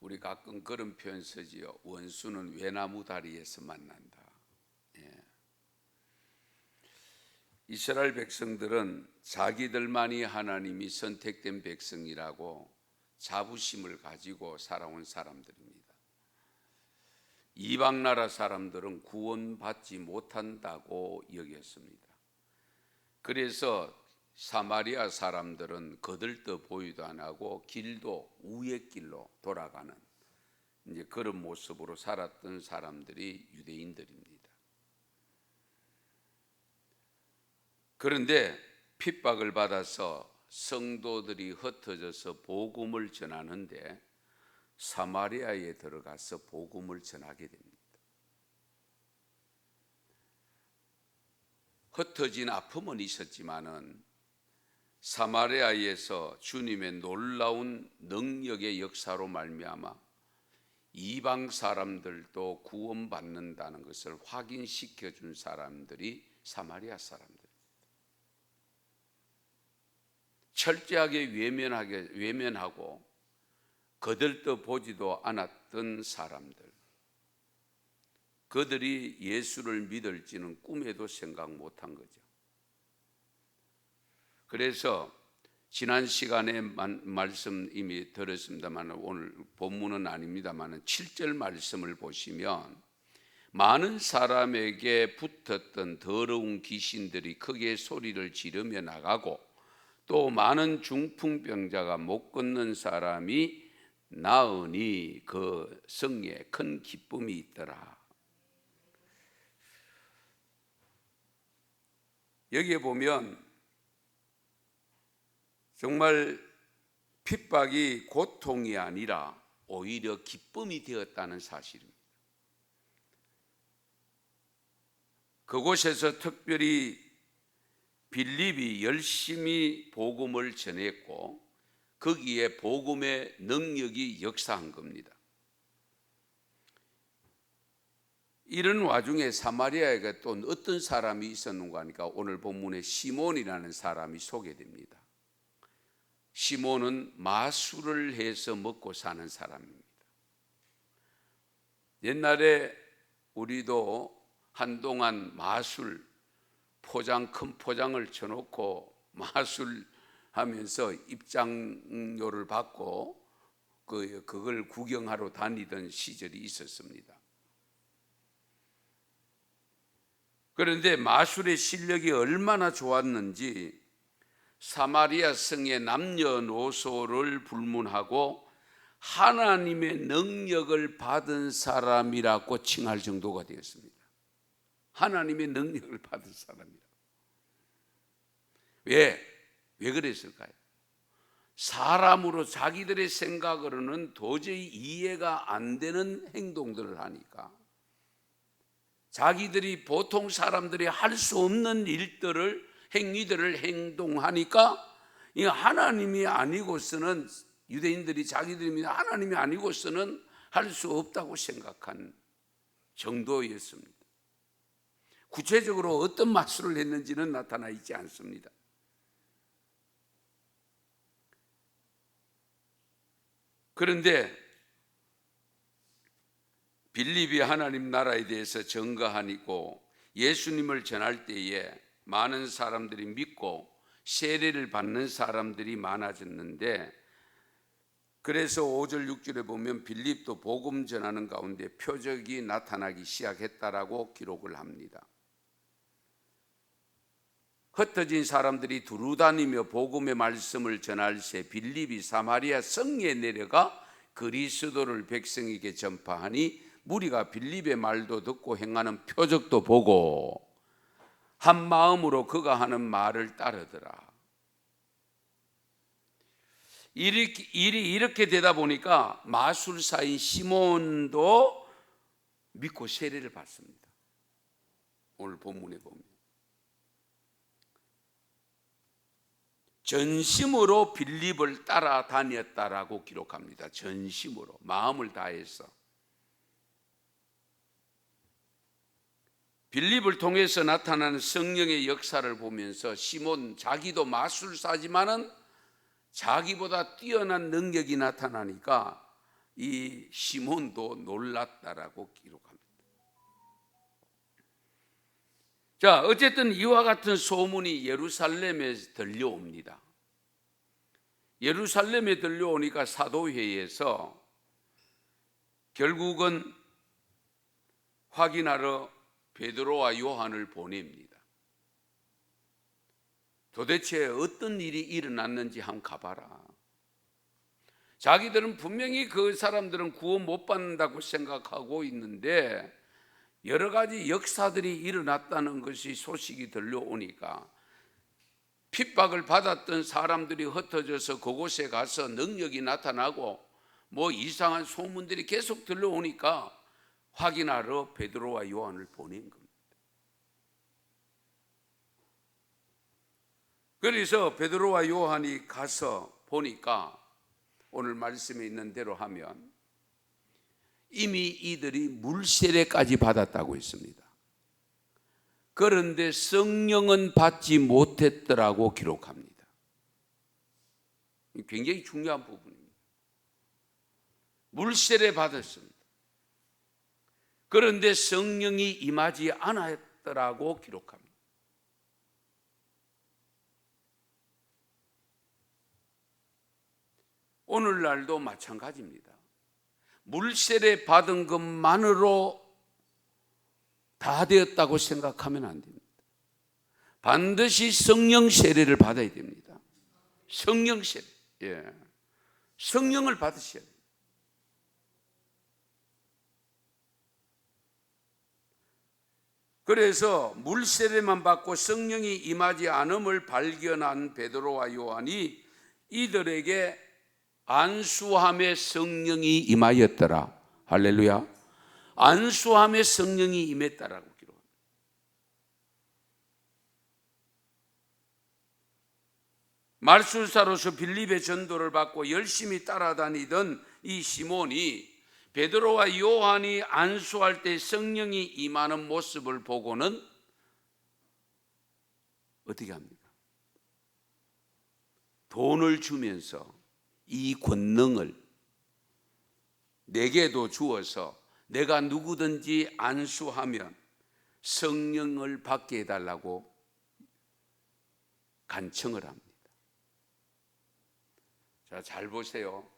우리 가끔 그런 표현 쓰지요. 원수는 외나무 다리에서 만난다. 예. 이스라엘 백성들은 자기들만이 하나님이 선택된 백성이라고 자부심을 가지고 살아온 사람들입니다. 이방 나라 사람들은 구원받지 못한다고 여겼습니다. 그래서 사마리아 사람들은 거들떠 보이도 안 하고 길도 우회 길로 돌아가는 이제 그런 모습으로 살았던 사람들이 유대인들입니다. 그런데 핍박을 받아서 성도들이 흩어져서 복음을 전하는데 사마리아에 들어가서 복음을 전하게 됩니다. 흩어진 아픔은 있었지만은 사마리아에서 주님의 놀라운 능력의 역사로 말미암아 이방 사람들도 구원받는다는 것을 확인시켜 준 사람들이 사마리아 사람들입니다. 철저하게 외면하고 거들떠 보지도 않았던 사람들, 그들이 예수를 믿을지는 꿈에도 생각 못한 거죠. 그래서 지난 시간에 말씀 이미 들었습니다만 오늘 본문은 아닙니다만 7절 말씀을 보시면 많은 사람에게 붙었던 더러운 귀신들이 크게 소리를 지르며 나가고 또 많은 중풍병자가 못 걷는 사람이 나으니 그 성에 큰 기쁨이 있더라. 여기에 보면 정말 핍박이 고통이 아니라 오히려 기쁨이 되었다는 사실입니다. 그곳에서 특별히 빌립이 열심히 복음을 전했고 거기에 복음의 능력이 역사한 겁니다. 이런 와중에 사마리아에 또 어떤 사람이 있었는가 하니까 오늘 본문에 시몬이라는 사람이 소개됩니다. 시몬은 마술을 해서 먹고 사는 사람입니다. 옛날에 우리도 한동안 마술 큰 포장을 쳐놓고 마술하면서 입장료를 받고 그걸 구경하러 다니던 시절이 있었습니다. 그런데 마술의 실력이 얼마나 좋았는지 사마리아 성의 남녀노소를 불문하고 하나님의 능력을 받은 사람이라고 칭할 정도가 되었습니다. 하나님의 능력을 받은 사람이라. 왜 그랬을까요? 사람으로 자기들의 생각으로는 도저히 이해가 안 되는 행동들을 하니까, 자기들이 보통 사람들이 할 수 없는 행위들을 행동하니까 하나님이 아니고서는, 유대인들이 자기들이 하나님이 아니고서는 할 수 없다고 생각한 정도였습니다. 구체적으로 어떤 마술을 했는지는 나타나 있지 않습니다. 그런데 빌립이 하나님 나라에 대해서 증거하고 예수님을 전할 때에 많은 사람들이 믿고 세례를 받는 사람들이 많아졌는데, 그래서 5절 6절에 보면 빌립도 복음 전하는 가운데 표적이 나타나기 시작했다라고 기록을 합니다. 흩어진 사람들이 두루다니며 복음의 말씀을 전할 새 빌립이 사마리아 성에 내려가 그리스도를 백성에게 전파하니 무리가 빌립의 말도 듣고 행하는 표적도 보고 한 마음으로 그가 하는 말을 따르더라. 일이 이렇게 되다 보니까 마술사인 시몬도 믿고 세례를 받습니다. 오늘 본문에 보면 전심으로 빌립을 따라다녔다라고 기록합니다. 전심으로, 마음을 다해서. 빌립을 통해서 나타나는 성령의 역사를 보면서 시몬 자기도 마술사지만은 자기보다 뛰어난 능력이 나타나니까 이 시몬도 놀랐다라고 기록합니다. 자, 어쨌든 이와 같은 소문이 예루살렘에 들려옵니다. 예루살렘에 들려오니까 사도회의에서 결국은 확인하러 베드로와 요한을 보냅니다. 도대체 어떤 일이 일어났는지 한번 가봐라. 자기들은 분명히 그 사람들은 구원 못 받는다고 생각하고 있는데 여러 가지 역사들이 일어났다는 것이 소식이 들려오니까 핍박을 받았던 사람들이 흩어져서 그곳에 가서 능력이 나타나고 뭐 이상한 소문들이 계속 들려오니까 확인하러 베드로와 요한을 보낸 겁니다. 그래서 베드로와 요한이 가서 보니까 오늘 말씀에 있는 대로 하면 이미 이들이 물세례까지 받았다고 했습니다. 그런데 성령은 받지 못했더라고 기록합니다. 굉장히 중요한 부분입니다. 물세례 받았습니다. 그런데 성령이 임하지 않았더라고 기록합니다. 오늘날도 마찬가지입니다. 물세례 받은 것만으로 다 되었다고 생각하면 안 됩니다. 반드시 성령 세례를 받아야 됩니다. 성령 세례. 예. 성령을 받으셔야 돼요. 그래서 물세례만 받고 성령이 임하지 않음을 발견한 베드로와 요한이 이들에게 안수함의 성령이 임하였더라. 할렐루야. 안수함의 성령이 임했다라고 기록합니다. 말술사로서 빌립의 전도를 받고 열심히 따라다니던 이 시몬이 베드로와 요한이 안수할 때 성령이 임하는 모습을 보고는 어떻게 합니까? 돈을 주면서 이 권능을 내게도 주어서 내가 누구든지 안수하면 성령을 받게 해달라고 간청을 합니다. 자, 잘 보세요.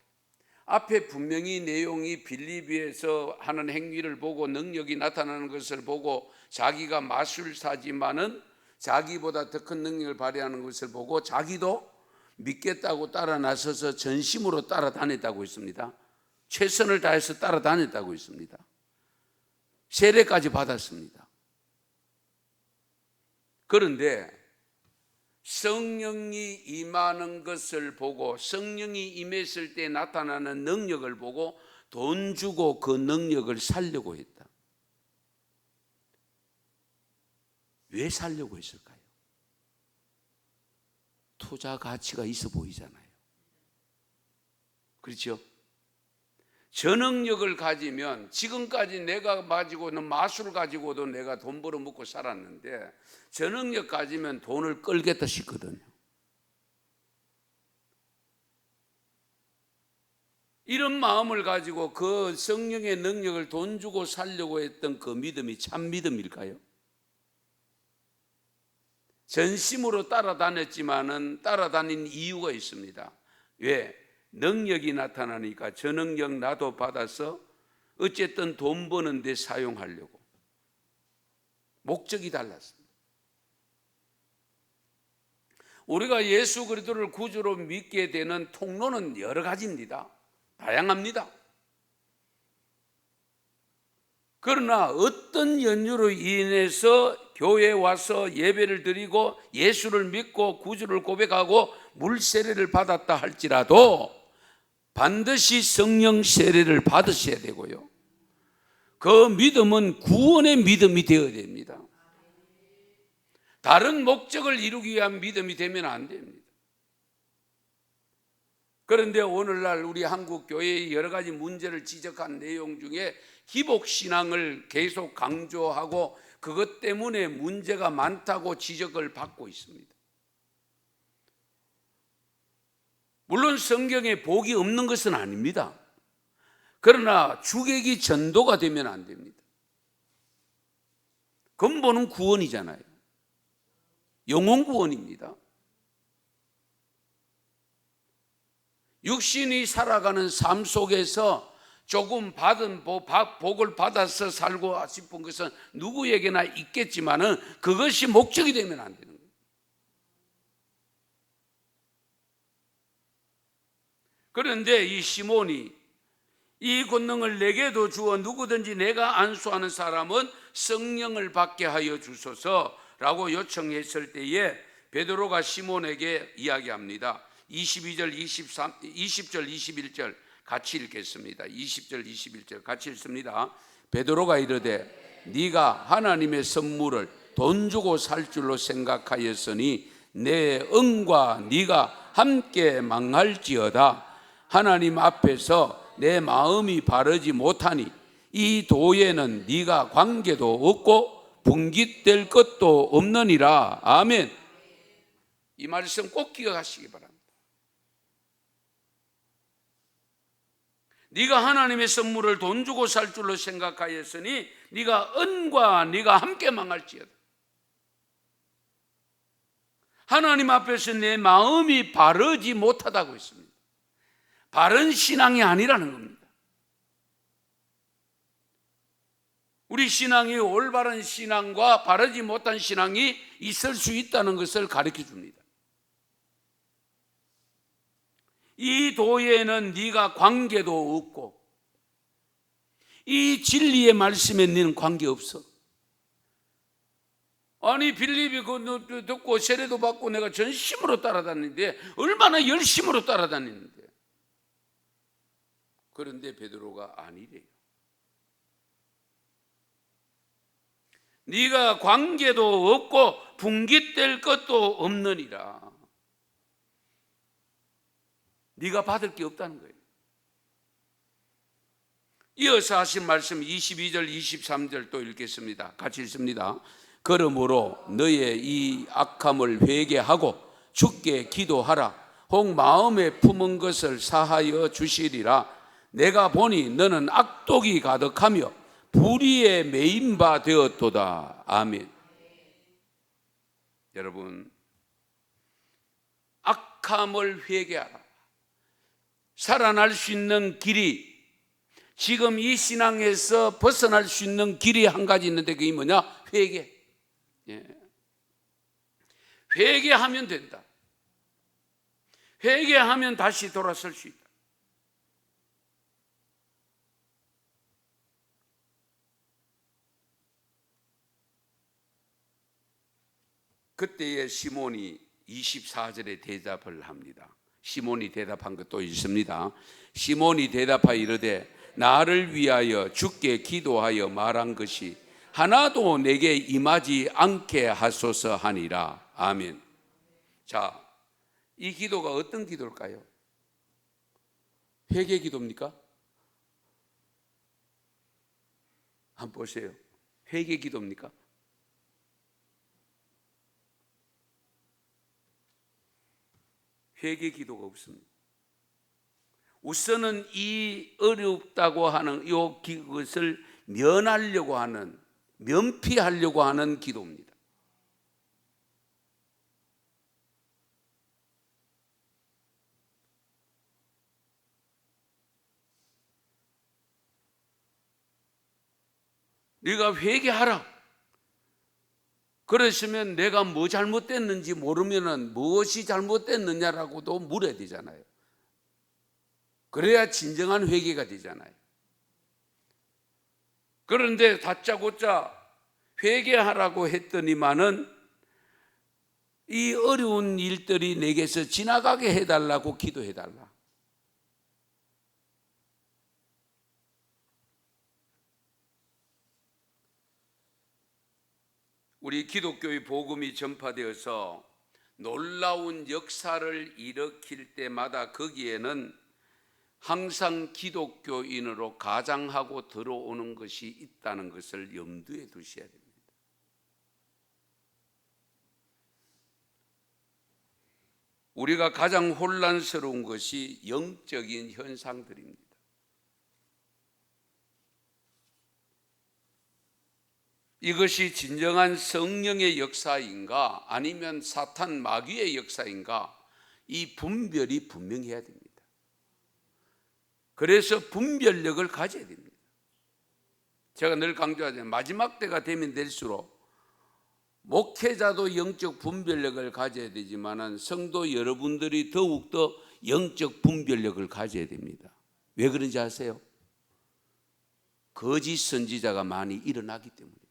앞에 분명히 내용이 빌립비에서 하는 행위를 보고 능력이 나타나는 것을 보고 자기가 마술사지만은 자기보다 더 큰 능력을 발휘하는 것을 보고 자기도 믿겠다고 따라 나서서 전심으로 따라다녔다고 했습니다. 최선을 다해서 따라다녔다고 했습니다. 세례까지 받았습니다. 그런데 성령이 임하는 것을 보고 성령이 임했을 때 나타나는 능력을 보고 돈 주고 그 능력을 살려고 했다. 왜 살려고 했을까요? 투자 가치가 있어 보이잖아요. 그렇죠? 저능력을 가지면 지금까지 내가 가지고는 마술을 가지고도 내가 돈 벌어 먹고 살았는데 저능력 가지면 돈을 끌겠다 싶거든요. 이런 마음을 가지고 그 성령의 능력을 돈 주고 살려고 했던 그 믿음이 참 믿음일까요? 전심으로 따라다녔지만은 따라다닌 이유가 있습니다. 왜? 능력이 나타나니까 저 능력 나도 받아서 어쨌든 돈 버는 데 사용하려고. 목적이 달랐습니다. 우리가 예수 그리스도를 구주로 믿게 되는 통로는 여러 가지입니다. 다양합니다. 그러나 어떤 연유로 인해서 교회에 와서 예배를 드리고 예수를 믿고 구주를 고백하고 물세례를 받았다 할지라도 반드시 성령 세례를 받으셔야 되고요. 그 믿음은 구원의 믿음이 되어야 됩니다. 다른 목적을 이루기 위한 믿음이 되면 안 됩니다. 그런데 오늘날 우리 한국 교회의 여러 가지 문제를 지적한 내용 중에 기복신앙을 계속 강조하고 그것 때문에 문제가 많다고 지적을 받고 있습니다. 물론 성경에 복이 없는 것은 아닙니다. 그러나 주객이 전도가 되면 안 됩니다. 근본은 구원이잖아요. 영혼 구원입니다. 육신이 살아가는 삶 속에서 조금 받은 복을 받아서 살고 싶은 것은 누구에게나 있겠지만은 그것이 목적이 되면 안 되는 거예요. 그런데 이 시몬이 이 권능을 내게도 주어 누구든지 내가 안수하는 사람은 성령을 받게 하여 주소서라고 요청했을 때에 베드로가 시몬에게 이야기합니다. 22절, 20절, 21절 같이 읽겠습니다. 20절, 21절 같이 읽습니다. 베드로가 이르되 네가 하나님의 선물을 돈 주고 살 줄로 생각하였으니 내 응과 네가 함께 망할지어다. 하나님 앞에서 내 마음이 바르지 못하니 이 도에는 네가 관계도 없고 분깃될 것도 없느니라. 아멘. 이 말씀 꼭 기억하시기 바랍니다. 네가 하나님의 선물을 돈 주고 살 줄로 생각하였으니 네가 은과 네가 함께 망할지어다. 하나님 앞에서 내 마음이 바르지 못하다고 했습니다. 바른 신앙이 아니라는 겁니다. 우리 신앙이 올바른 신앙과 바르지 못한 신앙이 있을 수 있다는 것을 가르쳐 줍니다. 이 도에는 네가 관계도 없고 이 진리의 말씀에 너는 관계없어. 아니 빌립이 그 듣고 세례도 받고 내가 전심으로 따라다니는데 얼마나 열심으로 따라다니는데. 그런데 베드로가 아니래요. 네가 관계도 없고 분깃될 것도 없느니라. 네가 받을 게 없다는 거예요. 이어서 하신 말씀 22절 23절 또 읽겠습니다. 같이 읽습니다. 그러므로 너의 이 악함을 회개하고 주께 기도하라. 혹 마음에 품은 것을 사하여 주시리라. 내가 보니 너는 악독이 가득하며 불의에 매인 바 되었도다. 아멘. 여러분, 악함을 회개하라. 살아날 수 있는 길이, 지금 이 신앙에서 벗어날 수 있는 길이 한 가지 있는데 그게 뭐냐? 회개. 회개하면 된다. 회개하면 다시 돌아설 수 있다. 그때의 시몬이 24절에 대답을 합니다. 시몬이 대답한 것도 있습니다. 시몬이 대답하여 이르되 나를 위하여 주께 기도하여 말한 것이 하나도 내게 임하지 않게 하소서 하니라. 아멘. 자, 이 기도가 어떤 기도일까요? 회개 기도입니까? 한번 보세요. 회개 기도입니까? 회개 기도가 없습니다. 우선은 이 어렵다고 하는 이것을 면하려고 하는, 면피하려고 하는 기도입니다. 네가 회개하라. 그러시면 내가 뭐 잘못됐는지 모르면은 무엇이 잘못됐느냐라고도 물어야 되잖아요. 그래야 진정한 회개가 되잖아요. 그런데 다짜고짜 회개하라고 했더니만은 이 어려운 일들이 내게서 지나가게 해달라고 기도해달라. 우리 기독교의 복음이 전파되어서 놀라운 역사를 일으킬 때마다 거기에는 항상 기독교인으로 가장하고 들어오는 것이 있다는 것을 염두에 두셔야 됩니다. 우리가 가장 혼란스러운 것이 영적인 현상들입니다. 이것이 진정한 성령의 역사인가 아니면 사탄 마귀의 역사인가, 이 분별이 분명해야 됩니다. 그래서 분별력을 가져야 됩니다. 제가 늘 강조하잖아요. 마지막 때가 되면 될수록 목회자도 영적 분별력을 가져야 되지만 성도 여러분들이 더욱더 영적 분별력을 가져야 됩니다. 왜 그런지 아세요? 거짓 선지자가 많이 일어나기 때문입니다.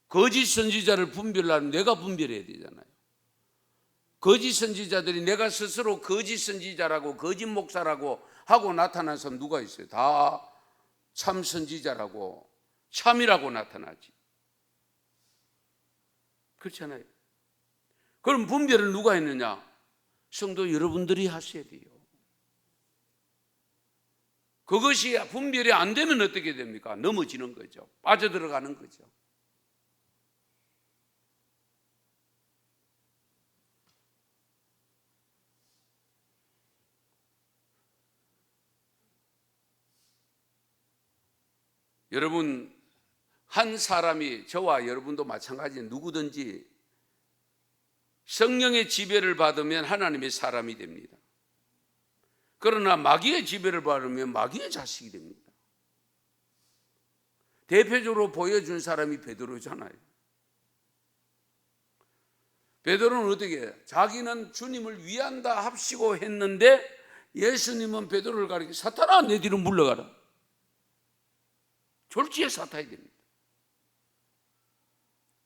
거짓 선지자를 분별하려면 내가 분별해야 되잖아요. 거짓 선지자들이 내가 스스로 거짓 선지자라고 거짓 목사라고 하고 나타난 사람 누가 있어요? 다 참 선지자라고 참이라고 나타나지. 그렇잖아요. 그럼 분별을 누가 했느냐? 성도 여러분들이 하셔야 돼요. 그것이 분별이 안 되면 어떻게 됩니까? 넘어지는 거죠. 빠져들어가는 거죠. 여러분, 한 사람이, 저와 여러분도 마찬가지, 누구든지 성령의 지배를 받으면 하나님의 사람이 됩니다. 그러나 마귀의 지배를 받으면 마귀의 자식이 됩니다. 대표적으로 보여준 사람이 베드로잖아요. 베드로는 어떻게 해요? 자기는 주님을 위한다 합시고 했는데 예수님은 베드로를 가리켜 사탄아 내 뒤로 물러가라. 졸지에 사탄이 됩니다.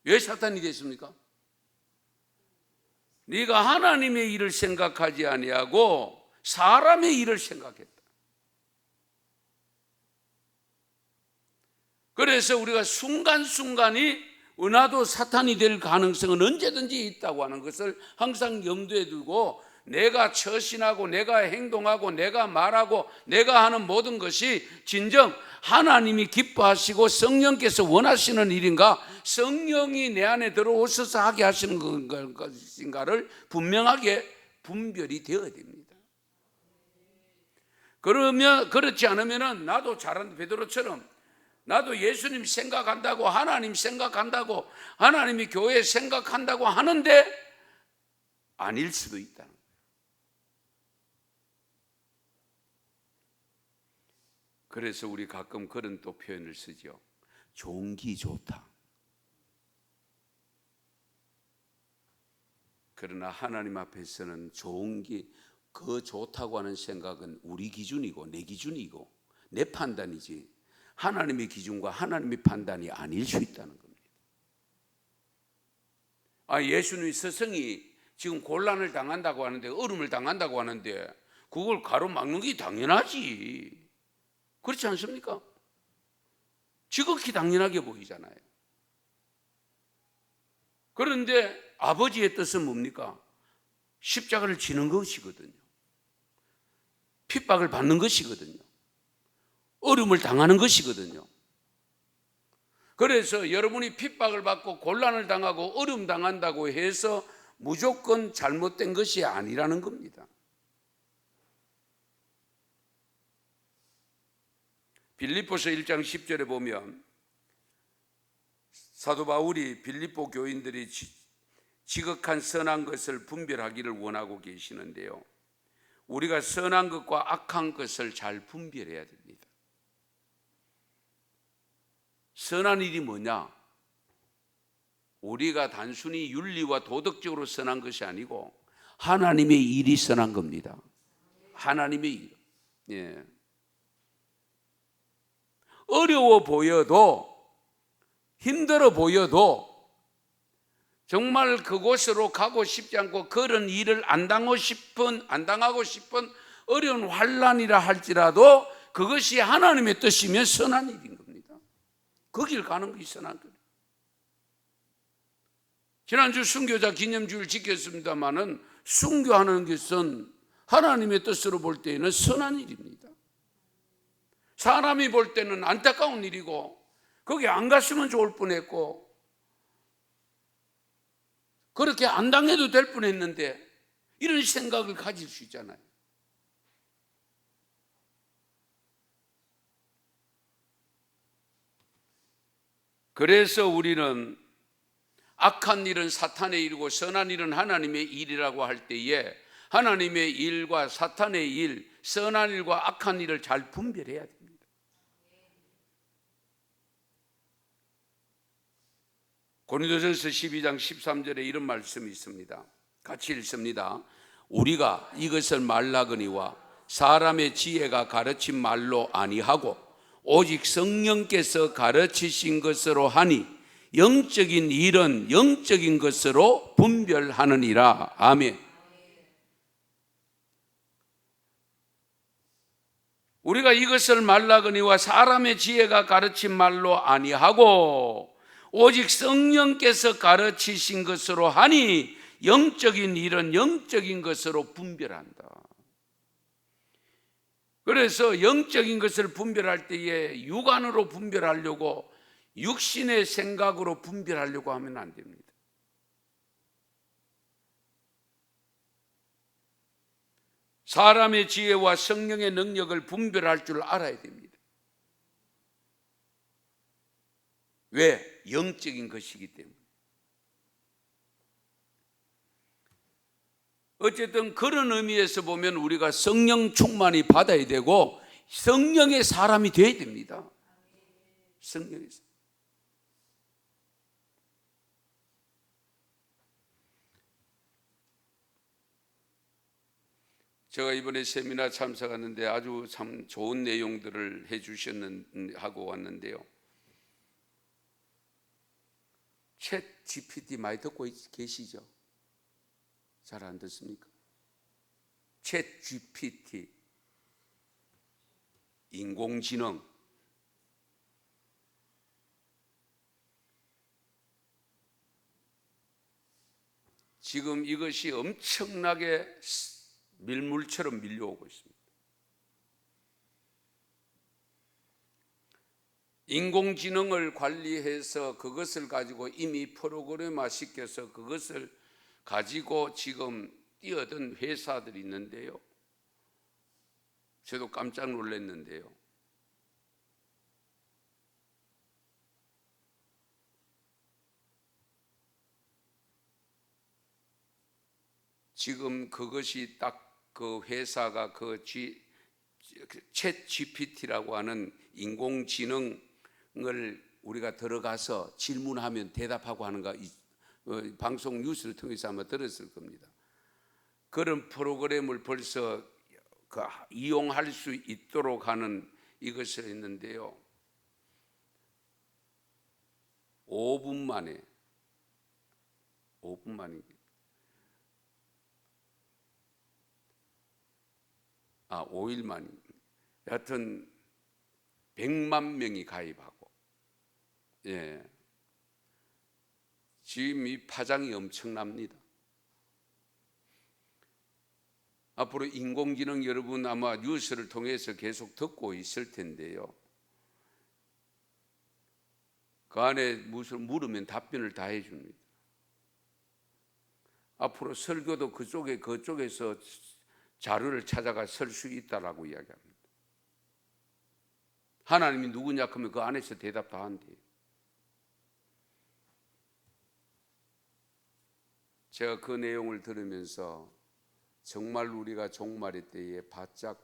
왜 사탄이 됐습니까? 네가 하나님의 일을 생각하지 아니하고 사람의 일을 생각했다. 그래서 우리가 순간순간이 은하도 사탄이 될 가능성은 언제든지 있다고 하는 것을 항상 염두에 두고 내가 처신하고 내가 행동하고 내가 말하고 내가 하는 모든 것이 진정 하나님이 기뻐하시고 성령께서 원하시는 일인가, 성령이 내 안에 들어오셔서 하게 하시는 것인가를 분명하게 분별이 되어야 됩니다. 그러면 그렇지 않으면 나도 잘한 베드로처럼 나도 예수님 생각한다고 하나님 생각한다고 하나님이 교회 생각한다고 하는데 아닐 수도 있다. 그래서 우리 가끔 그런 또 표현을 쓰죠. 종기 좋다. 그러나 하나님 앞에서는 종기, 그 좋다고 하는 생각은 우리 기준이고 내 기준이고 내 판단이지 하나님의 기준과 하나님의 판단이 아닐 수 있다는 겁니다. 예수님의 스승이 지금 곤란을 당한다고 하는데, 어려움을 당한다고 하는데 그걸 가로막는 게 당연하지. 그렇지 않습니까? 지극히 당연하게 보이잖아요. 그런데 아버지의 뜻은 뭡니까? 십자가를 지는 것이거든요. 핍박을 받는 것이거든요. 어려움을 당하는 것이거든요. 그래서 여러분이 핍박을 받고 곤란을 당하고 어려움 당한다고 해서 무조건 잘못된 것이 아니라는 겁니다. 빌립보서 1장 10절에 보면 사도 바울이 빌립보 교인들이 지극한 선한 것을 분별하기를 원하고 계시는데요, 우리가 선한 것과 악한 것을 잘 분별해야 됩니다. 선한 일이 뭐냐? 우리가 단순히 윤리와 도덕적으로 선한 것이 아니고 하나님의 일이 선한 겁니다. 하나님의 일. 예. 어려워 보여도, 힘들어 보여도 정말 그곳으로 가고 싶지 않고 그런 일을 안 당하고 싶은 어려운 환난이라 할지라도 그것이 하나님의 뜻이면 선한 일인 겁니다. 거길 가는 것이 선한 거예요. 지난주 순교자 기념주를 지켰습니다마는 순교하는 것은 하나님의 뜻으로 볼 때에는 선한 일입니다. 사람이 볼 때는 안타까운 일이고 거기 안 갔으면 좋을 뻔했고 그렇게 안 당해도 될 뻔했는데 이런 생각을 가질 수 있잖아요. 그래서 우리는 악한 일은 사탄의 일이고 선한 일은 하나님의 일이라고 할 때에 하나님의 일과 사탄의 일, 선한 일과 악한 일을 잘 분별해야 됩니다. 고린도전서 12장 13절에 이런 말씀이 있습니다. 같이 읽습니다. 우리가 이것을 말라거니와 사람의 지혜가 가르친 말로 아니하고 오직 성령께서 가르치신 것으로 하니 영적인 일은 영적인 것으로 분별하느니라. 아멘. 우리가 이것을 말라거니와 사람의 지혜가 가르친 말로 아니하고 오직 성령께서 가르치신 것으로 하니 영적인 일은 영적인 것으로 분별한다. 그래서 영적인 것을 분별할 때에 육안으로 분별하려고 육신의 생각으로 분별하려고 하면 안 됩니다. 사람의 지혜와 성령의 능력을 분별할 줄 알아야 됩니다. 왜? 영적인 것이기 때문에. 어쨌든 그런 의미에서 보면 우리가 성령 충만이 받아야 되고 성령의 사람이 되어야 됩니다. 성령의 사람. 제가 이번에 세미나 참석하는데 아주 참 좋은 내용들을 하고 왔는데요. 챗 GPT 많이 듣고 계시죠? 잘 안 듣습니까? 챗 GPT, 인공지능. 지금 이것이 엄청나게 밀물처럼 밀려오고 있습니다. 인공지능을 관리해서 그것을 가지고 이미 프로그래머 시켜서 그것을 가지고 지금 뛰어든 회사들이 있는데요. 저도 깜짝 놀랐는데요. 지금 그것이 딱 그 회사가 챗 GPT라고 하는 인공지능을 우리가 들어가서 질문하면 대답하고 하는 거 방송 뉴스를 통해서 아마 들었을 겁니다. 그런 프로그램을 벌써 이용할 수 있도록 하는 이것을 했는데요. 5분 만에 5일 만입니다. 여하튼 100만 명이 가입하고, 예, 지금 이 파장이 엄청납니다. 앞으로 인공지능 여러분 아마 뉴스를 통해서 계속 듣고 있을 텐데요. 그 안에 무슨 물으면 답변을 다 해줍니다. 앞으로 설교도 그쪽에서 자료를 찾아가 설 수 있다라고 이야기합니다. 하나님이 누구냐 하면 그 안에서 대답 다 한대요. 제가 그 내용을 들으면서 정말 우리가 종말의 때에 바짝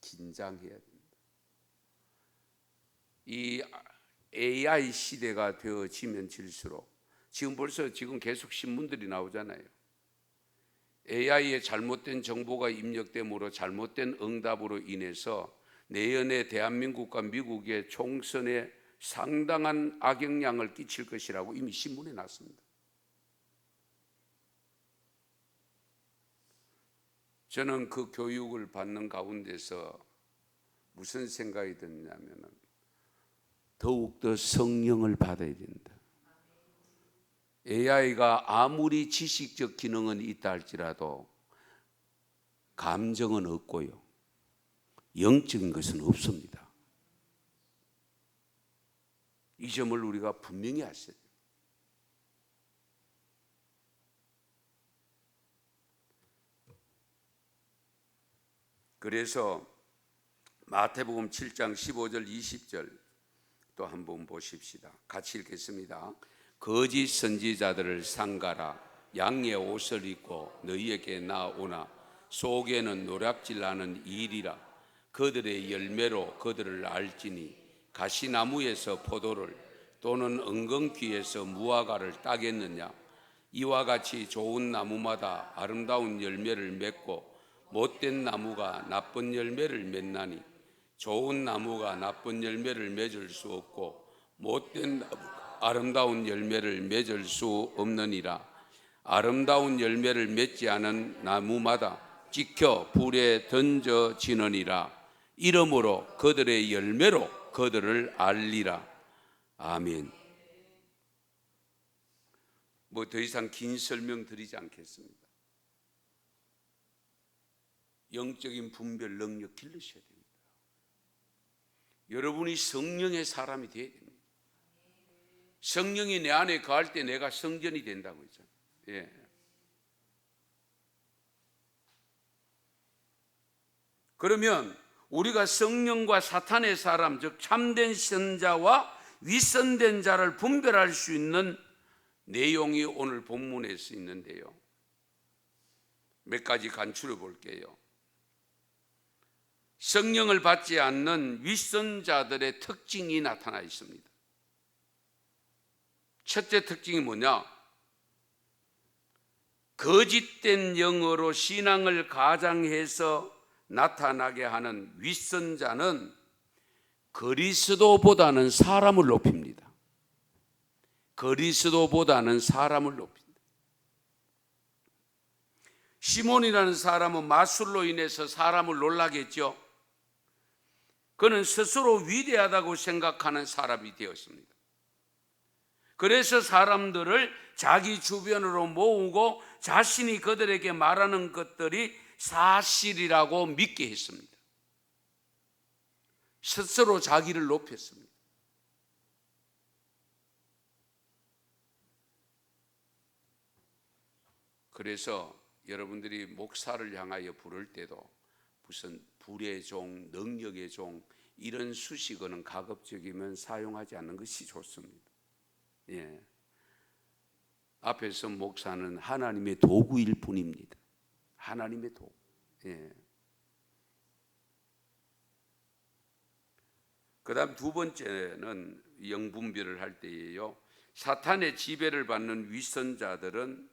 긴장해야 됩니다. 이 AI 시대가 되어지면 질수록 지금 벌써 계속 신문들이 나오잖아요. AI의 잘못된 정보가 입력됨으로 잘못된 응답으로 인해서 내년에 대한민국과 미국의 총선에 상당한 악영향을 끼칠 것이라고 이미 신문에 났습니다. 저는 그 교육을 받는 가운데서 무슨 생각이 드냐면 더욱더 성령을 받아야 된다. AI가 아무리 지식적 기능은 있다 할지라도 감정은 없고요. 영적인 것은 없습니다. 이 점을 우리가 분명히 아셔야 돼요. 그래서 마태복음 7장 15절 20절 또 한번 보십시다. 같이 읽겠습니다. 거짓 선지자들을 삼가라. 양의 옷을 입고 너희에게 나오나 속에는 노략질나는 일이라. 그들의 열매로 그들을 알지니 가시나무에서 포도를 또는 은근귀에서 무화과를 따겠느냐. 이와 같이 좋은 나무마다 아름다운 열매를 맺고 못된 나무가 나쁜 열매를 맺나니 좋은 나무가 나쁜 열매를 맺을 수 없고 못된 나무가 아름다운 열매를 맺을 수 없느니라. 아름다운 열매를 맺지 않은 나무마다 찍혀 불에 던져지느니라. 이러므로 그들의 열매로 그들을 알리라. 아멘. 뭐 더 이상 긴 설명 드리지 않겠습니다. 영적인 분별 능력 길러셔야 됩니다. 여러분이 성령의 사람이 되어야 됩니다. 성령이 내 안에 거할 때 내가 성전이 된다고 했잖아요. 예. 그러면 우리가 성령과 사탄의 사람, 즉 참된 선자와 위선된 자를 분별할 수 있는 내용이 오늘 본문에서 있는데요. 몇 가지 간추려 볼게요. 성령을 받지 않는 위선자들의 특징이 나타나 있습니다. 첫째 특징이 뭐냐? 거짓된 영어로 신앙을 가장해서 나타나게 하는 위선자는 그리스도보다는 사람을 높입니다. 그리스도보다는 사람을 높입니다. 시몬이라는 사람은 마술로 인해서 사람을 놀라겠죠. 그는 스스로 위대하다고 생각하는 사람이 되었습니다. 그래서 사람들을 자기 주변으로 모으고 자신이 그들에게 말하는 것들이 사실이라고 믿게 했습니다. 스스로 자기를 높였습니다. 그래서 여러분들이 목사를 향하여 부를 때도 무슨 불의 종, 능력의 종 이런 수식어는 가급적이면 사용하지 않는 것이 좋습니다. 예. 앞에서 목사는 하나님의 도구일 뿐입니다. 하나님의 도구. 예. 그 다음 두 번째는 영분별을 할 때예요. 사탄의 지배를 받는 위선자들은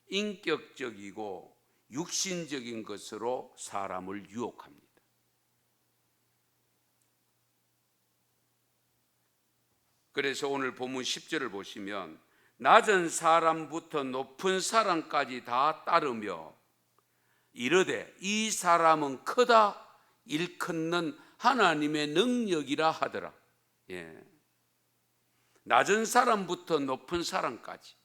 인격적이고 육신적인 것으로 사람을 유혹합니다. 그래서 오늘 본문 10절을 보시면 낮은 사람부터 높은 사람까지 다 따르며 이르되 이 사람은 크다 일컫는 하나님의 능력이라 하더라. 예. 낮은 사람부터 높은 사람까지.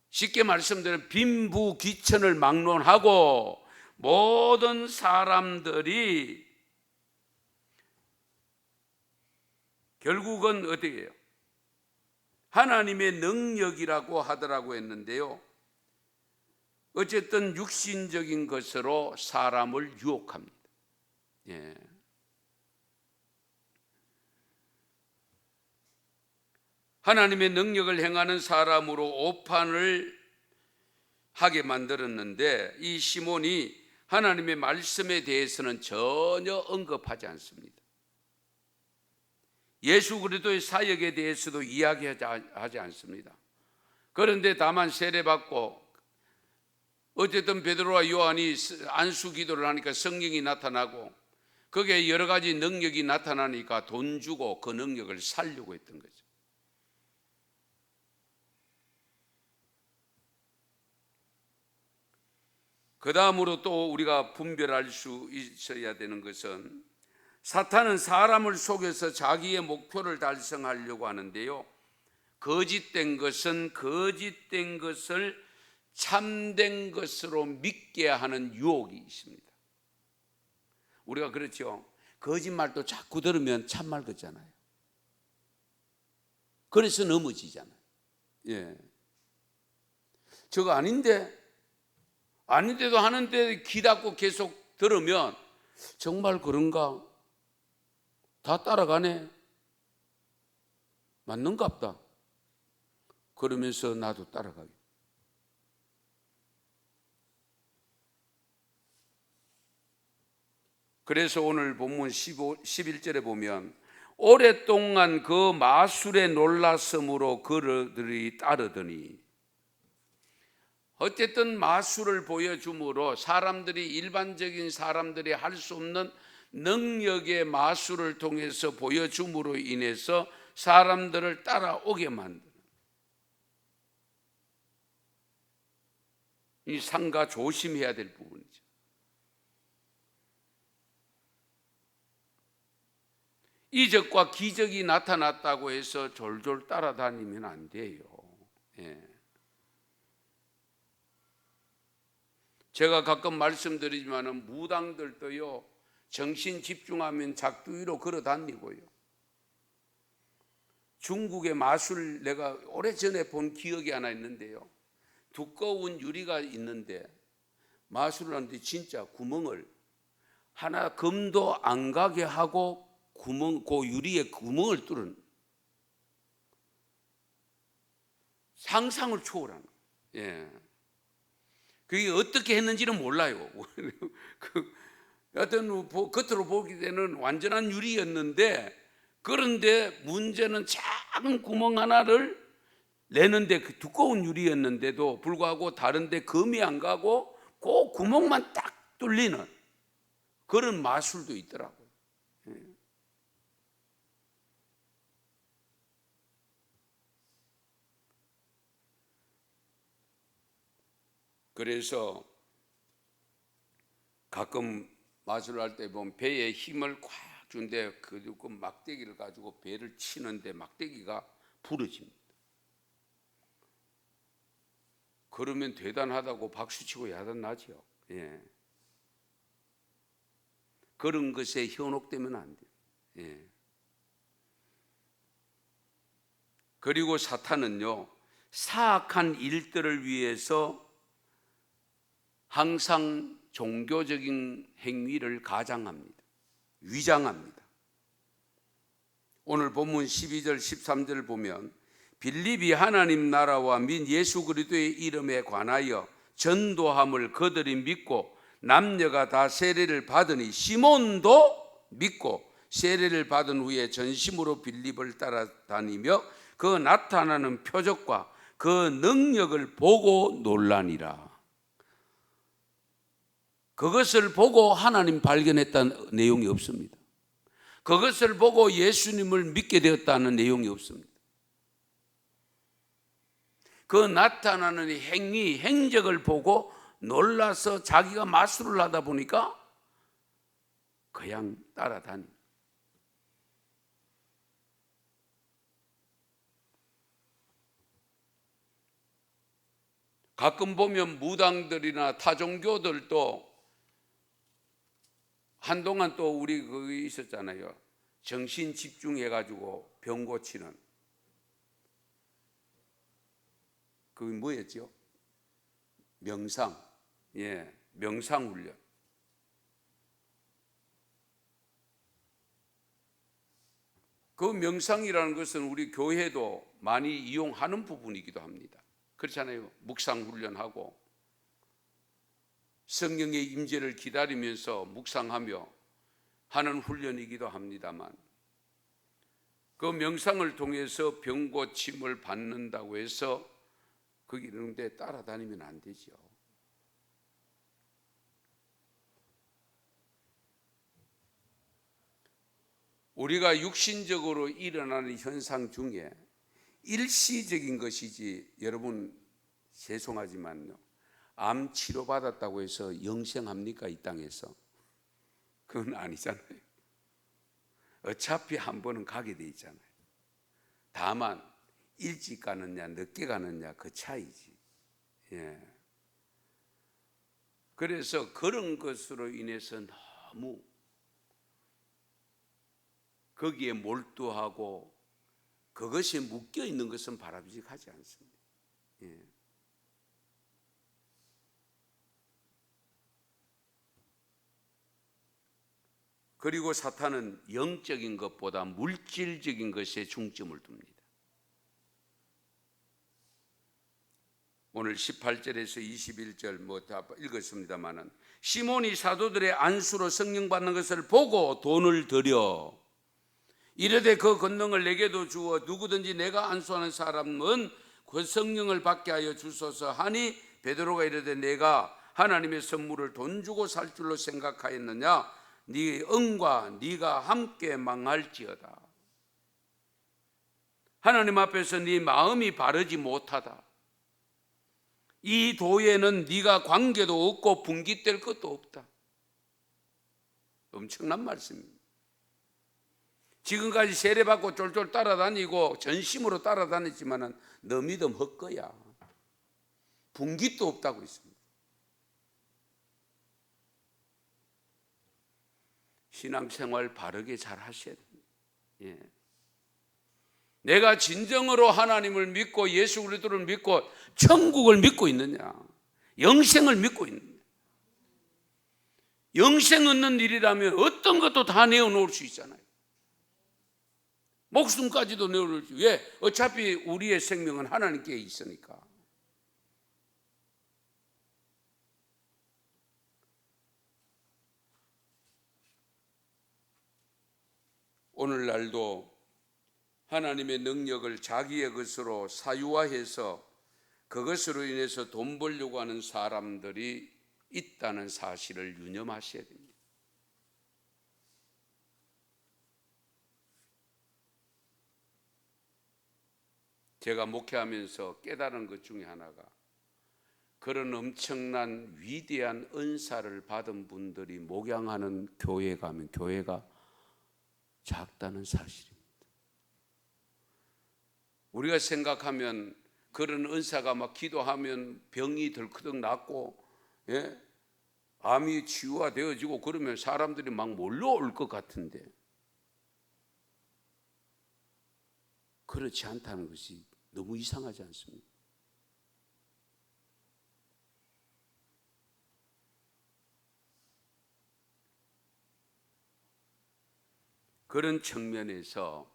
쉽게 말씀드리면 빈부귀천을 막론하고 모든 사람들이 결국은 어떻게 해요? 하나님의 능력이라고 하더라고 했는데요. 어쨌든 육신적인 것으로 사람을 유혹합니다. 예. 하나님의 능력을 행하는 사람으로 오판을 하게 만들었는데 이 시몬이 하나님의 말씀에 대해서는 전혀 언급하지 않습니다. 예수 그리스도의 사역에 대해서도 이야기하지 않습니다. 그런데 다만 세례받고 어쨌든 베드로와 요한이 안수 기도를 하니까 성령이 나타나고 거기에 여러 가지 능력이 나타나니까 돈 주고 그 능력을 살려고 했던 거죠. 그 다음으로 또 우리가 분별할 수 있어야 되는 것은 사탄은 사람을 속여서 자기의 목표를 달성하려고 하는데요. 거짓된 것은 거짓된 것을 참된 것으로 믿게 하는 유혹이 있습니다. 우리가 그렇죠. 거짓말도 자꾸 들으면 참말 같잖아요. 그래서 넘어지잖아요. 예. 저거 아닌데도 하는데 귀 닫고 계속 들으면 정말 그런가? 다 따라가네. 맞는갑다. 그러면서 나도 따라가게. 그래서 오늘 본문 11절에 보면 오랫동안 그 마술에 놀랐으므로 그들이 따르더니, 어쨌든 마술을 보여줌으로 사람들이, 일반적인 사람들이 할 수 없는 능력의 마술을 통해서 보여줌으로 인해서 사람들을 따라오게 만드는, 이 상가 조심해야 될 부분이죠. 이적과 기적이 나타났다고 해서 졸졸 따라다니면 안 돼요. 예. 제가 가끔 말씀드리지만 무당들도요, 정신 집중하면 작두위로 걸어 다니고요. 중국의 마술, 내가 오래전에 본 기억이 하나 있는데요, 두꺼운 유리가 있는데 마술을 하는데 진짜 구멍을 하나 금도 안 가게 하고 그 유리에 구멍을 뚫은, 상상을 초월하는 거예요. 예. 그게 어떻게 했는지는 몰라요. 여튼 겉으로 보기에는 완전한 유리였는데, 그런데 문제는 작은 구멍 하나를 내는데, 그 두꺼운 유리였는데도 불구하고 다른데 금이 안 가고 그 구멍만 딱 뚫리는 그런 마술도 있더라고요. 그래서 가끔 마술을 할 때 보면 배에 힘을 꽉 준데 그 막대기를 가지고 배를 치는데 막대기가 부러집니다. 그러면 대단하다고 박수치고 야단나죠. 예. 그런 것에 현혹되면 안 돼요. 예. 그리고 사탄은요, 사악한 일들을 위해서 항상 종교적인 행위를 가장합니다. 위장합니다. 오늘 본문 12절 13절 보면 빌립이 하나님 나라와 및 예수 그리스도의 이름에 관하여 전도함을 그들이 믿고 남녀가 다 세례를 받으니 시몬도 믿고 세례를 받은 후에 전심으로 빌립을 따라다니며 그 나타나는 표적과 그 능력을 보고 놀라니라. 그것을 보고 하나님 발견했다는 내용이 없습니다. 그것을 보고 예수님을 믿게 되었다는 내용이 없습니다. 그 나타나는 행위, 행적을 보고 놀라서 자기가 마술을 하다 보니까 그냥 따라다니. 가끔 보면 무당들이나 타종교들도 한동안 또 우리 거기 있었잖아요. 정신 집중해가지고 병 고치는. 그게 뭐였죠? 명상. 예, 명상 훈련. 그 명상이라는 것은 우리 교회도 많이 이용하는 부분이기도 합니다. 그렇잖아요. 묵상 훈련하고 성령의 임재를 기다리면서 묵상하며 하는 훈련이기도 합니다만, 그 명상을 통해서 병 고침을 받는다고 해서 거기 이런 데 따라다니면 안 되죠. 우리가 육신적으로 일어나는 현상 중에 일시적인 것이지, 여러분 죄송하지만요, 암 치료 받았다고 해서 영생합니까? 이 땅에서? 그건 아니잖아요. 어차피 한 번은 가게 돼 있잖아요. 다만 일찍 가느냐 늦게 가느냐 그 차이지. 예. 그래서 그런 것으로 인해서 너무 거기에 몰두하고 그것이 묶여 있는 것은 바람직하지 않습니다. 예. 그리고 사탄은 영적인 것보다 물질적인 것에 중점을 둡니다. 오늘 18절에서 21절 다 읽었습니다마는 시몬이 사도들의 안수로 성령 받는 것을 보고 돈을 들여 이르되 그 권능을 내게도 주어 누구든지 내가 안수하는 사람은 그 성령을 받게 하여 주소서 하니 베드로가 이르되 내가 하나님의 선물을 돈 주고 살 줄로 생각하였느냐 네 응과 네가 함께 망할지어다. 하나님 앞에서 네 마음이 바르지 못하다. 이 도에는 네가 관계도 없고 분깃될 것도 없다. 엄청난 말씀입니다. 지금까지 세례받고 쫄쫄 따라다니고 전심으로 따라다녔지만 너 믿음 헛거야. 분깃도 없다고 있습니다. 신앙생활 바르게 잘 하셔야 됩니다. 예. 내가 진정으로 하나님을 믿고 예수 그리스도를 믿고 천국을 믿고 있느냐, 영생을 믿고 있느냐. 영생 얻는 일이라면 어떤 것도 다 내어놓을 수 있잖아요. 목숨까지도 내어놓을 수 있어요. 왜? 어차피 우리의 생명은 하나님께 있으니까. 오늘날도 하나님의 능력을 자기의 것으로 사유화해서 그것으로 인해서 돈 벌려고 하는 사람들이 있다는 사실을 유념하셔야 됩니다. 제가 목회하면서 깨달은 것 중에 하나가 그런 엄청난 위대한 은사를 받은 분들이 목양하는 교회에 가면 교회가 작다는 사실입니다. 우리가 생각하면 그런 은사가 막 기도하면 병이 덜크덕 낫고, 예? 암이 치유화되어지고 그러면 사람들이 막 몰려올 것 같은데 그렇지 않다는 것이 너무 이상하지 않습니까? 그런 측면에서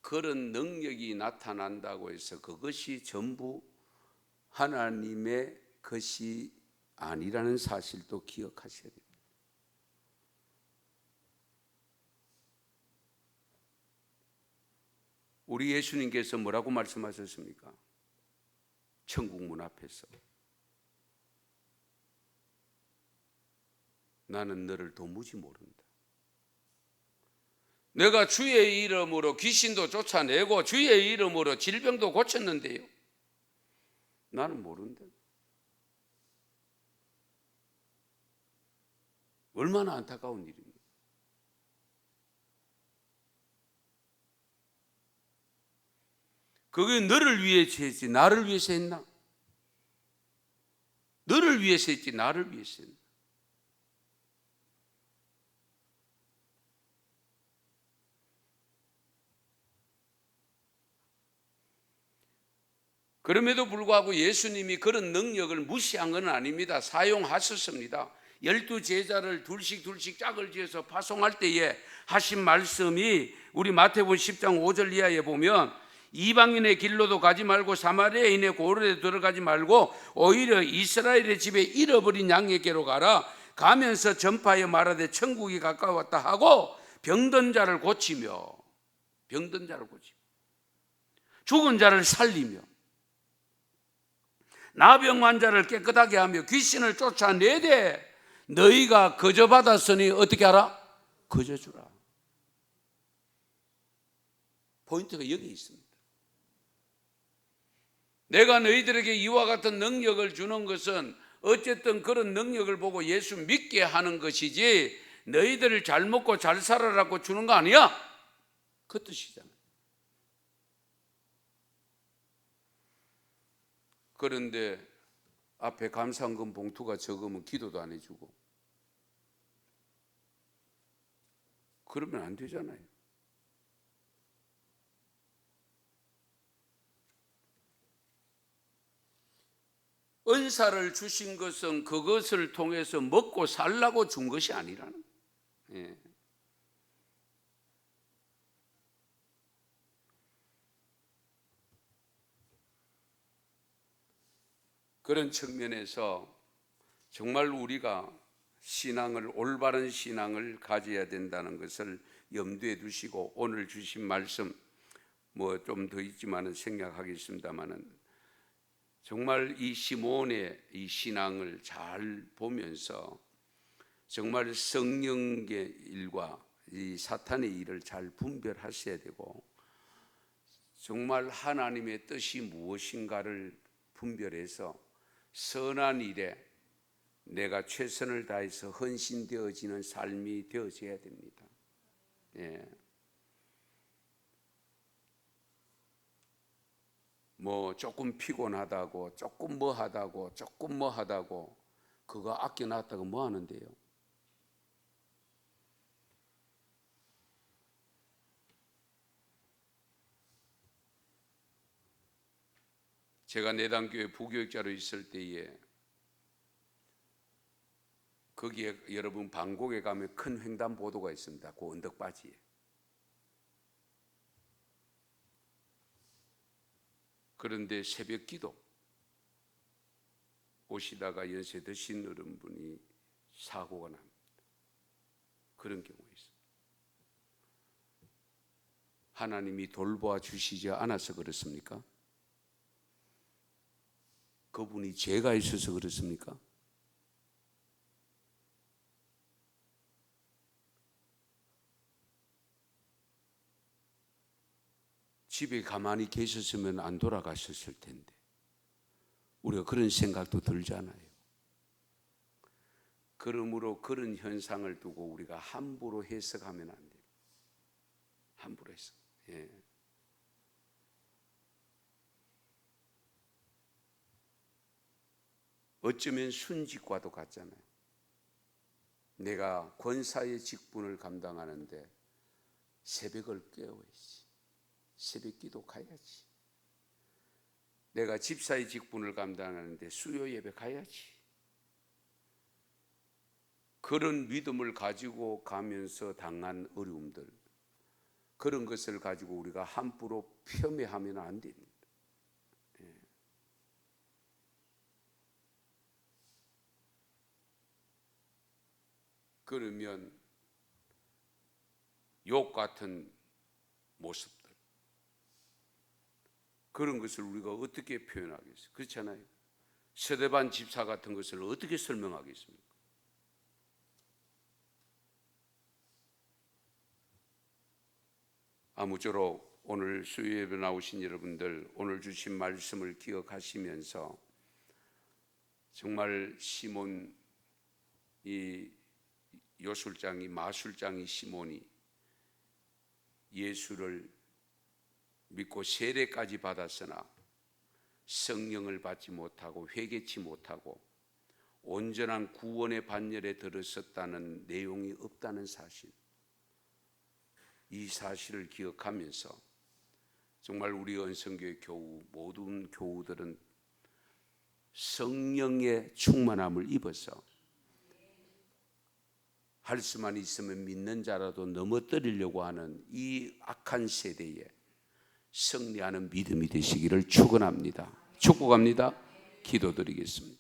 그런 능력이 나타난다고 해서 그것이 전부 하나님의 것이 아니라는 사실도 기억하셔야 됩니다. 우리 예수님께서 뭐라고 말씀하셨습니까? 천국 문 앞에서 나는 너를 도무지 모른다. 내가 주의 이름으로 귀신도 쫓아내고 주의 이름으로 질병도 고쳤는데요, 나는 모른다. 얼마나 안타까운 일입니까? 그게 너를 위해서 했지 나를 위해서 했나? 너를 위해서 했지 나를 위해서 했나? 그럼에도 불구하고 예수님이 그런 능력을 무시한 건 아닙니다. 사용하셨습니다. 12제자를 둘씩 짝을 지어서 파송할 때에 하신 말씀이 우리 마태복음 10장 5절 이하에 보면 이방인의 길로도 가지 말고 사마리아인의 고을에 들어가지 말고 오히려 이스라엘의 집에 잃어버린 양에게로 가라. 가면서 전파하여 말하되 천국이 가까웠다 하고 병든 자를 고치며 죽은 자를 살리며 나병 환자를 깨끗하게 하며 귀신을 쫓아내되 너희가 거저 받았으니 어떻게 하라? 거저 주라. 포인트가 여기 있습니다. 내가 너희들에게 이와 같은 능력을 주는 것은 어쨌든 그런 능력을 보고 예수 믿게 하는 것이지 너희들을 잘 먹고 잘 살아라고 주는 거 아니야? 그 뜻이잖아요. 그런데 앞에 감사헌금 봉투가 적으면 기도도 안 해주고 그러면 안 되잖아요. 은사를 주신 것은 그것을 통해서 먹고 살라고 준 것이 아니라는. 예. 그런 측면에서 정말 우리가 올바른 신앙을 가져야 된다는 것을 염두에 두시고, 오늘 주신 말씀 뭐 좀 더 있지만은 생략하겠습니다만은, 정말 이 시몬의 이 신앙을 잘 보면서 정말 성령의 일과 이 사탄의 일을 잘 분별하셔야 되고, 정말 하나님의 뜻이 무엇인가를 분별해서 선한 일에 내가 최선을 다해서 헌신되어지는 삶이 되어져야 됩니다. 예. 뭐 조금 피곤하다고, 조금 뭐 하다고 그거 아껴놨다가 뭐 하는데요? 제가 내단교회 부교육자로 있을 때에 거기에 여러분 방곡에 가면 큰 횡단보도가 있습니다. 그 언덕바지에. 그런데 새벽 기도 오시다가 연세 드신 어른분이 사고가 납니다. 그런 경우가 있습니다. 하나님이 돌보아 주시지 않아서 그렇습니까? 그분이 죄가 있어서 그렇습니까? 집에 가만히 계셨으면 안 돌아가셨을 텐데 우리가 그런 생각도 들잖아요. 그러므로 그런 현상을 두고 우리가 함부로 해석하면 안 돼요. 함부로 해석. 예. 어쩌면 순직과도 같잖아요. 내가 권사의 직분을 감당하는데 새벽을 깨워야지. 새벽 기도 가야지. 내가 집사의 직분을 감당하는데 수요 예배 가야지. 그런 믿음을 가지고 가면서 당한 어려움들, 그런 것을 가지고 우리가 함부로 폄훼하면 안 됩니다. 예. 그러면 욕 같은 모습들, 그런 것을 우리가 어떻게 표현하겠어요? 그렇잖아요. 스데반 집사 같은 것을 어떻게 설명하겠습니까? 아무쪼록 오늘 수요예배 나오신 여러분들, 오늘 주신 말씀을 기억하시면서 정말 시몬, 이 요술장이, 마술장이 시몬이 예수를 믿고 세례까지 받았으나 성령을 받지 못하고 회개치 못하고 온전한 구원의 반열에 들어섰다는 내용이 없다는 사실, 이 사실을 기억하면서 정말 우리 언성교회 교우, 모든 교우들은 성령의 충만함을 입어서 할 수만 있으면 믿는 자라도 넘어뜨리려고 하는 이 악한 세대에 승리하는 믿음이 되시기를 축원합니다. 축복합니다. 기도드리겠습니다.